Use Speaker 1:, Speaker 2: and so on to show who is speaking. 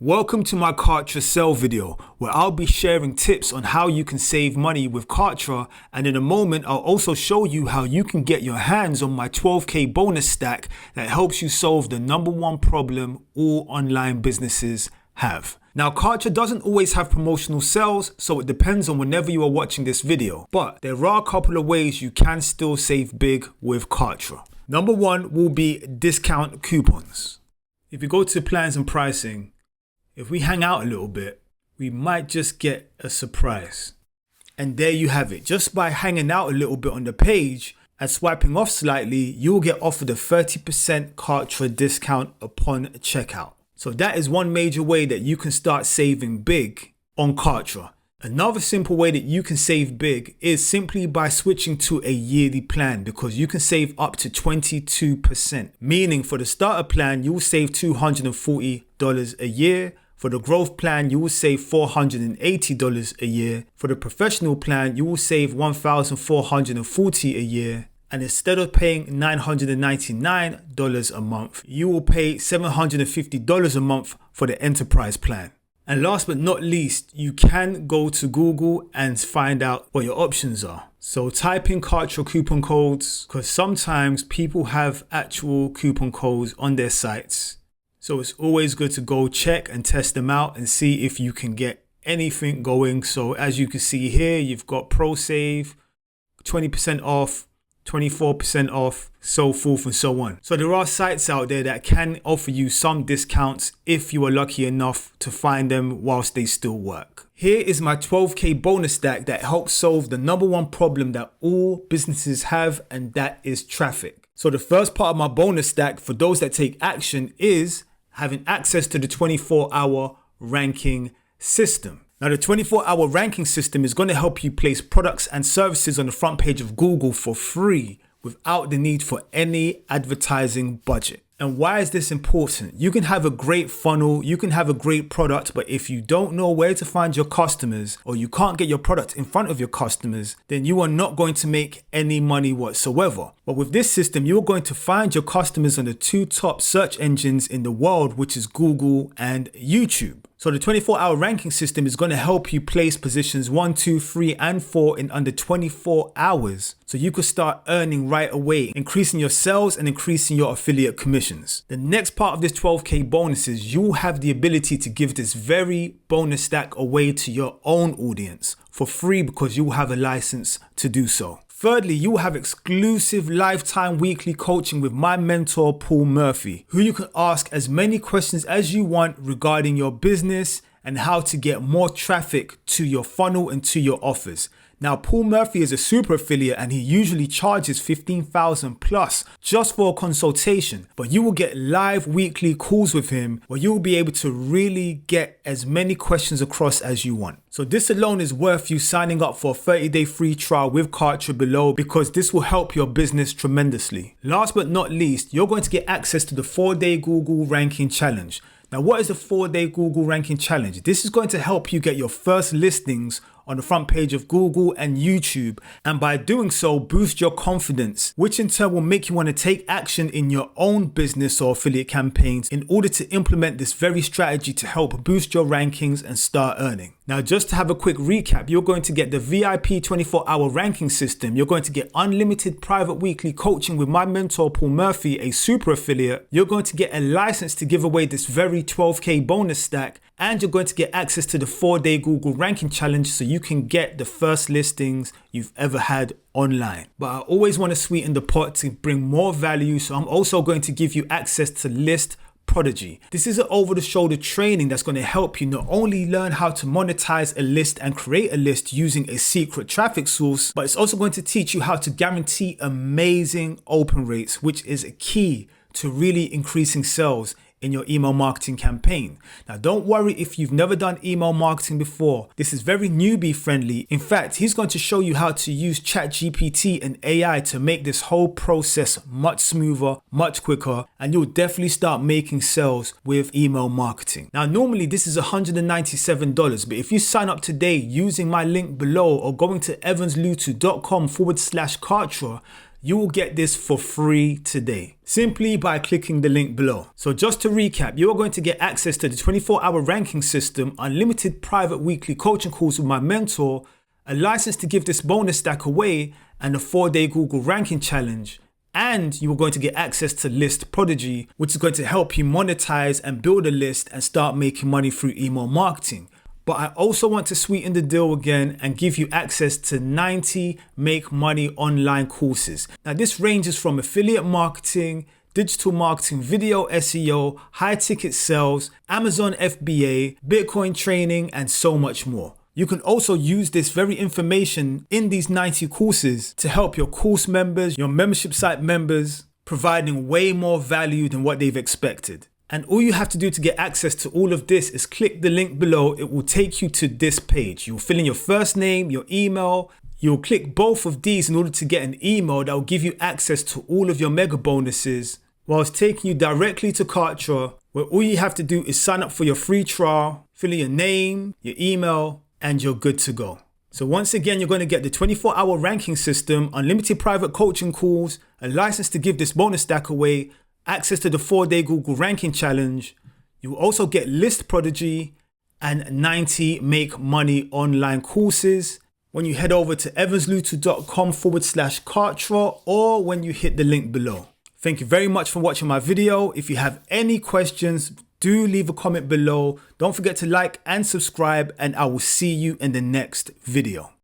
Speaker 1: Welcome to my Kartra sell video, where I'll be sharing tips on how you can save money with Kartra, and in a moment I'll also show you how you can get your hands on my 12k bonus stack that helps you solve the number one problem all online businesses have. Now, Kartra doesn't always have promotional sales, so it depends on whenever you are watching this video, but there are a couple of ways you can still save big with Kartra. Number one will be discount coupons. If you go to plans and pricing, if we hang out a little bit, we might just get a surprise. And there you have it. Just by hanging out a little bit on the page and swiping off slightly, you'll get offered a 30% Kartra discount upon checkout. So that is one major way that you can start saving big on Kartra. Another simple way that you can save big is simply by switching to a yearly plan, because you can save up to 22%. Meaning for the starter plan, you will save $240 a year. For the growth plan, you will save $480 a year. For the professional plan, you will save $1,440 a year. And instead of paying $999 a month, you will pay $750 a month for the enterprise plan. And last but not least, you can go to Google and find out what your options are. So type in Kartra coupon codes, because sometimes people have actual coupon codes on their sites. So it's always good to go check and test them out and see if you can get anything going. So as you can see here, you've got Pro Save, 20% off, 24% off, so forth and so on. So there are sites out there that can offer you some discounts if you are lucky enough to find them whilst they still work. Here is my 12k bonus stack that helps solve the number one problem that all businesses have, and that is traffic. So the first part of my bonus stack for those that take action is having access to the 24-hour ranking system. Now, the 24-hour ranking system is going to help you place products and services on the front page of Google for free without the need for any advertising budget. And why is this important? You can have a great funnel, you can have a great product, but if you don't know where to find your customers, or you can't get your product in front of your customers, then you are not going to make any money whatsoever. But with this system, you're going to find your customers on the two top search engines in the world, which is Google and YouTube. So the 24-hour ranking system is going to help you place positions 1, 2, 3, and 4 in under 24 hours. So you could start earning right away, increasing your sales and increasing your affiliate commissions. The next part of this 12k bonus is you'll have the ability to give this very bonus stack away to your own audience for free, because you will have a license to do so. Thirdly, you will have exclusive lifetime weekly coaching with my mentor, Paul Murphy, who you can ask as many questions as you want regarding your business and how to get more traffic to your funnel and to your offers. Now, Paul Murphy is a super affiliate and he usually charges $15,000 plus just for a consultation, but you will get live weekly calls with him where you will be able to really get as many questions across as you want. So this alone is worth you signing up for a 30-day free trial with Kartra below, because this will help your business tremendously. Last but not least, you're going to get access to the 4-day Google ranking challenge. Now, what is the 4-day Google ranking challenge? This is going to help you get your first listings on the front page of Google and YouTube, and by doing so boost your confidence, which in turn will make you want to take action in your own business or affiliate campaigns in order to implement this very strategy to help boost your rankings and start earning. Now, just to have a quick recap, you're going to get the VIP 24-hour ranking system, you're going to get unlimited private weekly coaching with my mentor Paul Murphy, a super affiliate, you're going to get a license to give away this very 12k bonus stack, and you're going to get access to the 4-day Google ranking challenge so you can get the first listings you've ever had online. But I always want to sweeten the pot to bring more value, so I'm also going to give you access to List Prodigy. This is an over-the-shoulder training that's going to help you not only learn how to monetize a list and create a list using a secret traffic source, but it's also going to teach you how to guarantee amazing open rates, which is a key to really increasing sales in your email marketing campaign. Now, don't worry if you've never done email marketing before. This is very newbie friendly. In fact, he's going to show you how to use ChatGPT and AI to make this whole process much smoother, much quicker, and you'll definitely start making sales with email marketing. Now, normally this is $197, but if you sign up today using my link below or going to evanslutu.com/Kartra, you will get this for free today, simply by clicking the link below. So just to recap, you are going to get access to the 24-hour ranking system, unlimited private weekly coaching calls with my mentor, a license to give this bonus stack away, and a 4-day Google ranking challenge. And you are going to get access to List Prodigy, which is going to help you monetize and build a list and start making money through email marketing. But I also want to sweeten the deal again and give you access to 90 Make Money online courses. Now this ranges from affiliate marketing, digital marketing, video SEO, high ticket sales, Amazon FBA, Bitcoin training, and so much more. You can also use this very information in these 90 courses to help your course members, your membership site members, providing way more value than what they've expected. And all you have to do to get access to all of this is click the link below. It will take you to this page. You'll fill in your first name, your email. You'll click both of these in order to get an email that will give you access to all of your mega bonuses, whilst taking you directly to Kartra, where all you have to do is sign up for your free trial, fill in your name, your email, and you're good to go. So once again, you're going to get the 24-hour ranking system, unlimited private coaching calls, a license to give this bonus stack away, access to the 4-day Google ranking challenge. You will also get List Prodigy and 90 Make Money online courses when you head over to evanslutu.com/Kartra or when you hit the link below. Thank you very much for watching my video. If you have any questions, do leave a comment below. Don't forget to like and subscribe, and I will see you in the next video.